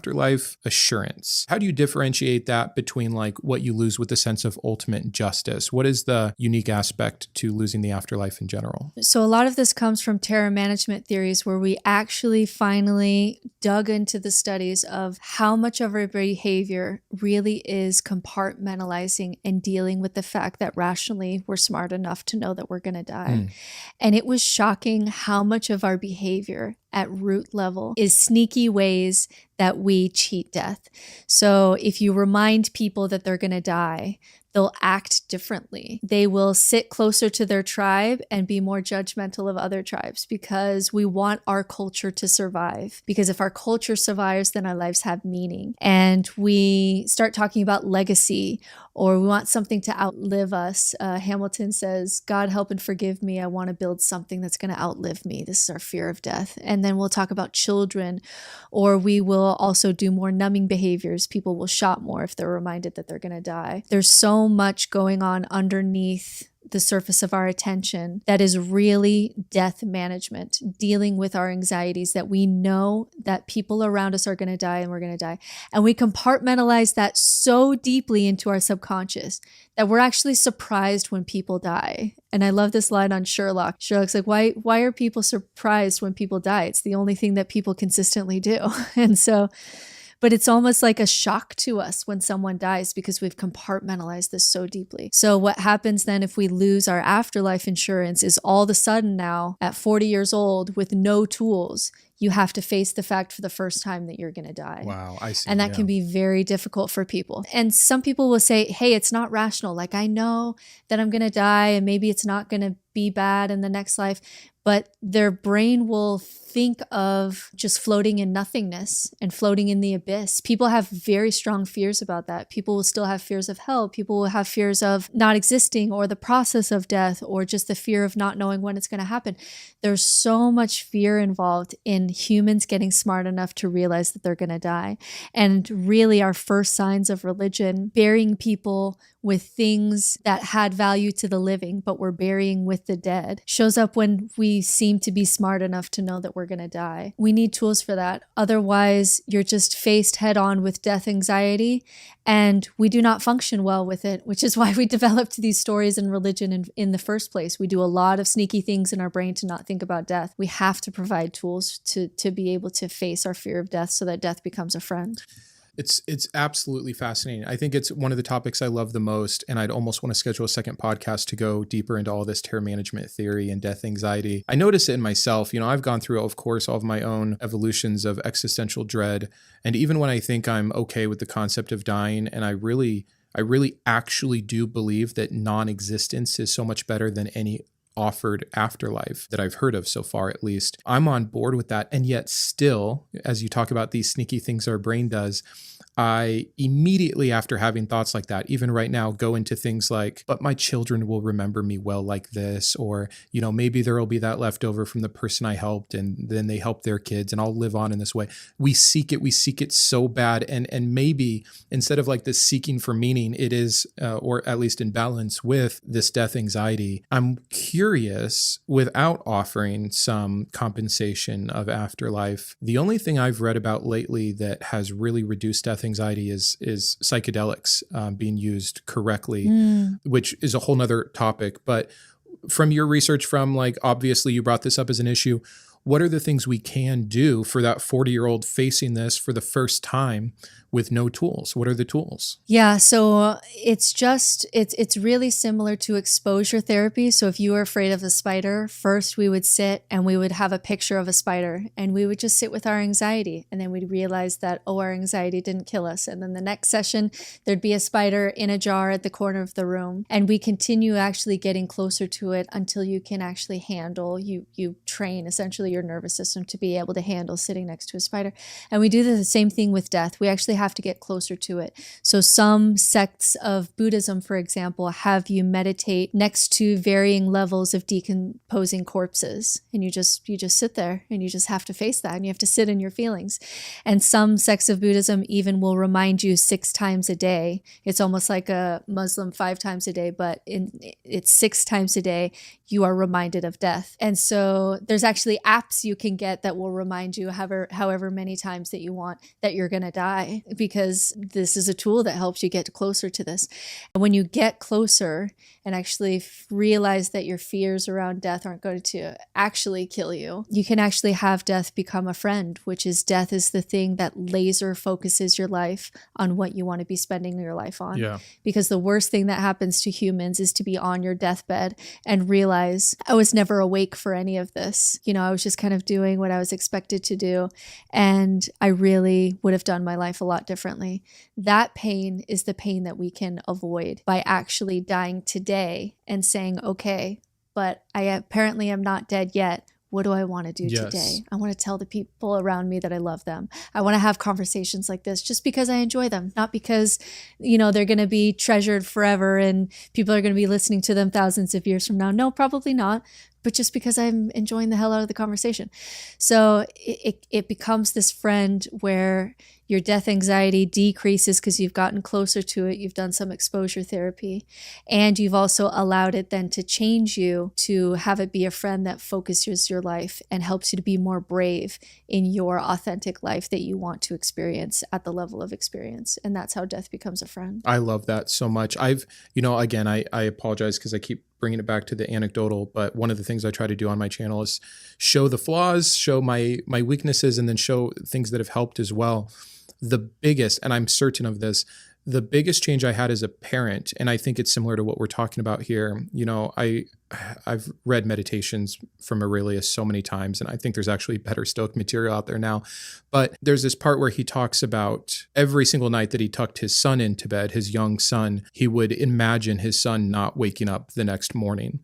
afterlife assurance. How do you differentiate that between like what you lose with the sense of ultimate justice? What is the unique aspect to losing the afterlife in general? So a lot of this comes from terror management theories, where we actually finally dug into the studies of how much of our behavior really is compartmentalizing and dealing with the fact that rationally we're smart enough to know that we're going to die. And it was shocking how much of our behavior at root level is sneaky ways that we cheat death. So if you remind people that they're going to die, they'll act differently. They will sit closer to their tribe and be more judgmental of other tribes, because we want our culture to survive. Because if our culture survives, then our lives have meaning. And we start talking about legacy, or we want something to outlive us. Hamilton says, God help and forgive me. I want to build something that's going to outlive me. This is our fear of death. And then we'll talk about children, or we will also do more numbing behaviors. People will shop more if they're reminded that they're going to die. There's so much going on underneath the surface of our attention that is really death management, dealing with our anxieties that we know that people around us are going to die and we're going to die. And we compartmentalize that so deeply into our subconscious that we're actually surprised when people die. And I love this line on Sherlock. Sherlock's like, why are people surprised when people die? It's the only thing that people consistently do. And so, but it's almost like a shock to us when someone dies, because we've compartmentalized this so deeply. So what happens then if we lose our afterlife insurance is all of a sudden now at 40 years old with no tools, you have to face the fact for the first time that you're going to die. Wow, I see. And that can be very difficult for people. And some people will say, hey, it's not rational. Like, I know that I'm going to die and maybe it's not going to be bad in the next life, but their brain will think of just floating in nothingness and floating in the abyss. People have very strong fears about that. People will still have fears of hell. People will have fears of not existing, or the process of death, or just the fear of not knowing when it's going to happen. There's so much fear involved in humans getting smart enough to realize that they're going to die. And really our first signs of religion, burying people with things that had value to the living, but we're burying with the dead, shows up when we seem to be smart enough to know that we're going to die. We need tools for that. Otherwise, you're just faced head on with death anxiety, and we do not function well with it, which is why we developed these stories in religion in the first place. We do a lot of sneaky things in our brain to not think about death. We have to provide tools to be able to face our fear of death so that death becomes a friend. It's absolutely fascinating. I think it's one of the topics I love the most, and I'd almost want to schedule a second podcast to go deeper into all this terror management theory and death anxiety. I notice it in myself. I've gone through, of course, all of my own evolutions of existential dread. And even when I think I'm okay with the concept of dying, and I really actually do believe that non-existence is so much better than any offered afterlife that I've heard of so far, at least, I'm on board with that. And yet still, as you talk about these sneaky things our brain does, I immediately, after having thoughts like that, even right now, go into things like, but my children will remember me well like this, or, maybe there will be that leftover from the person I helped and then they help their kids and I'll live on in this way. We seek it so bad. And maybe instead of like this seeking for meaning, it is, or at least in balance with this death anxiety. I'm curious, without offering some compensation of afterlife, the only thing I've read about lately that has really reduced death anxiety is psychedelics being used correctly, which is a whole nother topic. But from your research, obviously you brought this up as an issue, what are the things we can do for that 40-year-old facing this for the first time with no tools? What are the tools? Yeah, so it's really similar to exposure therapy. So if you were afraid of a spider, first we would sit and we would have a picture of a spider and we would just sit with our anxiety. And then we'd realize that, our anxiety didn't kill us. And then the next session, there'd be a spider in a jar at the corner of the room. And we continue actually getting closer to it until you can actually handle, you train essentially your nervous system to be able to handle sitting next to a spider. And we do the same thing with death. We actually have to get closer to it. So some sects of Buddhism, for example, have you meditate next to varying levels of decomposing corpses. And you just sit there and you just have to face that and you have to sit in your feelings. And some sects of Buddhism even will remind you 6 times a day. It's almost like a Muslim 5 times a day, but it's 6 times a day you are reminded of death. And so there's actually apps you can get that will remind you however many times that you want that you're going to die, because this is a tool that helps you get closer to this. And when you get closer and actually realize that your fears around death aren't going to actually kill you, you can actually have death become a friend, which is death is the thing that laser focuses your life on what you want to be spending your life on. Yeah. Because the worst thing that happens to humans is to be on your deathbed and realize I was never awake for any of this. You know, I was just kind of doing what I was expected to do. And I really would have done my life a lot differently. That pain is the pain that we can avoid by actually dying today and saying, okay, but I apparently am not dead yet. What do I want to do today? I want to tell the people around me that I love them. I want to have conversations like this just because I enjoy them, not because, you know, they're going to be treasured forever and people are going to be listening to them thousands of years from now. No, probably not. But just because I'm enjoying the hell out of the conversation. So it becomes this friend where your death anxiety decreases because you've gotten closer to it. You've done some exposure therapy, and you've also allowed it then to change you, to have it be a friend that focuses your life and helps you to be more brave in your authentic life that you want to experience at the level of experience. And that's how death becomes a friend. I love that so much. Again, I apologize because I keep bringing it back to the anecdotal, but one of the things I try to do on my channel is show the flaws, show my weaknesses, and then show things that have helped as well. The biggest, and I'm certain of this, the biggest change I had as a parent, and I think it's similar to what we're talking about here. You know, I've read Meditations from Aurelius so many times, and I think there's actually better Stoic material out there now. But there's this part where he talks about every single night that he tucked his son into bed, his young son, he would imagine his son not waking up the next morning,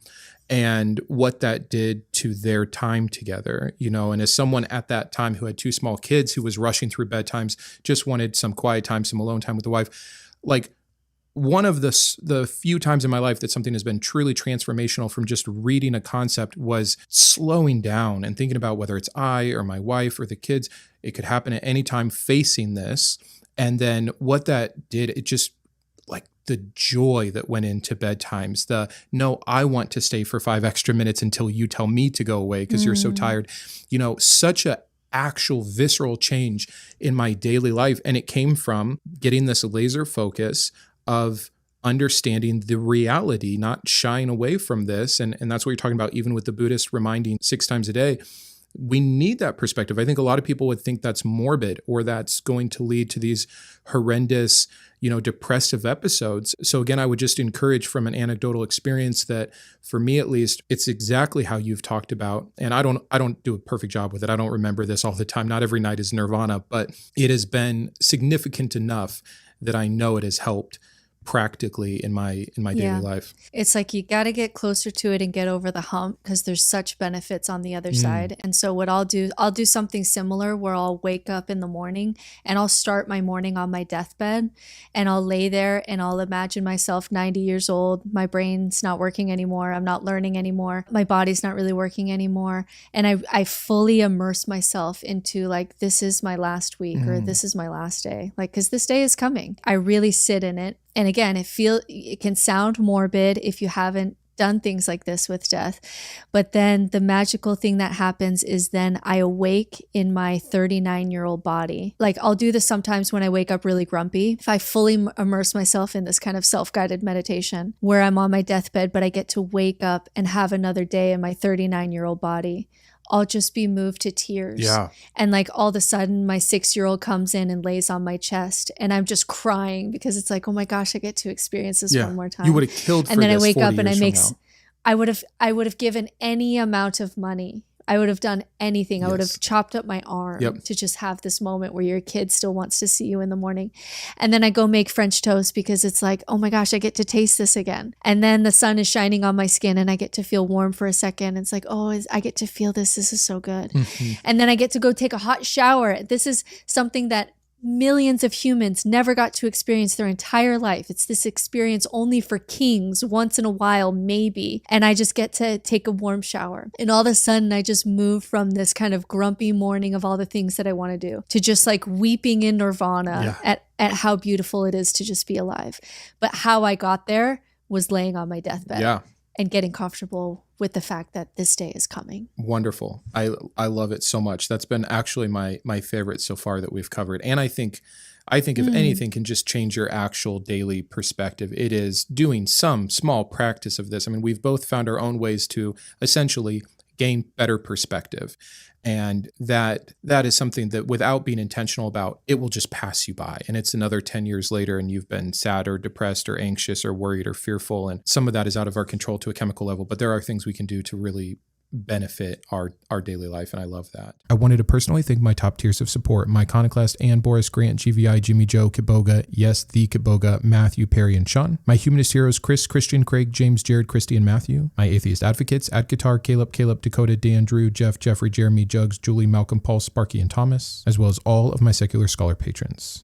and what that did to their time together, you know. And as someone at that time who had two small kids, who was rushing through bedtimes, just wanted some quiet time, some alone time with the wife, like one of the few times in my life that something has been truly transformational from just reading a concept was slowing down and thinking about whether it's I or my wife or the kids. It could happen at any time, facing this. And then what that did, it just, like, the joy that went into bedtimes, no, I want to stay for 5 extra minutes until you tell me to go away because you're so tired. You know, such a actual visceral change in my daily life. And it came from getting this laser focus of understanding the reality, not shying away from this. And that's what you're talking about, even with the Buddhist reminding 6 times a day. We need that perspective. I think a lot of people would think that's morbid, or that's going to lead to these horrendous, you know, depressive episodes. So again, I would just encourage from an anecdotal experience that, for me at least, it's exactly how you've talked about. And I don't do a perfect job with it. I don't remember this all the time. Not every night is nirvana, but it has been significant enough that I know it has helped practically in my daily life. It's like you got to get closer to it and get over the hump, because there's such benefits on the other side. And so what I'll do something similar where I'll wake up in the morning and I'll start my morning on my deathbed, and I'll lay there and I'll imagine myself 90 years old. My brain's not working anymore. I'm not learning anymore. My body's not really working anymore. And I fully immerse myself into, like, this is my last week or this is my last day. Like, because this day is coming. I really sit in it. And again, it can sound morbid if you haven't done things like this with death. But then the magical thing that happens is then I awake in my 39-year-old body. Like, I'll do this sometimes when I wake up really grumpy. If I fully immerse myself in this kind of self-guided meditation where I'm on my deathbed, but I get to wake up and have another day in my 39-year-old body, I'll just be moved to tears. Yeah. And like all of a sudden my 6-year-old comes in and lays on my chest, and I'm just crying because it's like, oh my gosh, I get to experience this one more time. You would have killed for and then this I wake 40 up and years I would have given any amount of money. I would have done anything. I would have chopped up my arm to just have this moment where your kid still wants to see you in the morning. And then I go make French toast because it's like, oh my gosh, I get to taste this again. And then the sun is shining on my skin and I get to feel warm for a second. It's like, oh, I get to feel this. This is so good. And then I get to go take a hot shower. This is something that millions of humans never got to experience their entire life. It's this experience only for kings once in a while, maybe. And I just get to take a warm shower. And all of a sudden, I just move from this kind of grumpy morning of all the things that I want to do to just like weeping in nirvana at how beautiful it is to just be alive. But how I got there was laying on my deathbed and getting comfortable with the fact that this day is coming. Wonderful. I love it so much. That's been actually my favorite so far that we've covered. And I think if anything can just change your actual daily perspective, it is doing some small practice of this. I mean, we've both found our own ways to essentially gain better perspective. And that is something that without being intentional about, it will just pass you by. And it's another 10 years later and you've been sad or depressed or anxious or worried or fearful. And some of that is out of our control to a chemical level, but there are things we can do to really benefit our daily life, and I love that. I wanted to personally thank my top tiers of support: my Iconoclast, Ann, Boris, Grant, GVI, Jimmy, Joe, Kitboga, yes, the Kitboga, Matthew, Perry, and Shawn. My Humanist heroes: Chris, Christian, Craig, James, Jarrod, Kristi, and Matthew. My Atheist advocates: Aquitar, Caleb, Dakota, Dan, Drew, Jeff, Jeffrey, Jeremy, Jugs, Julie, Malcom, Paul, Sparky, and Thomas, as well as all of my secular scholar patrons.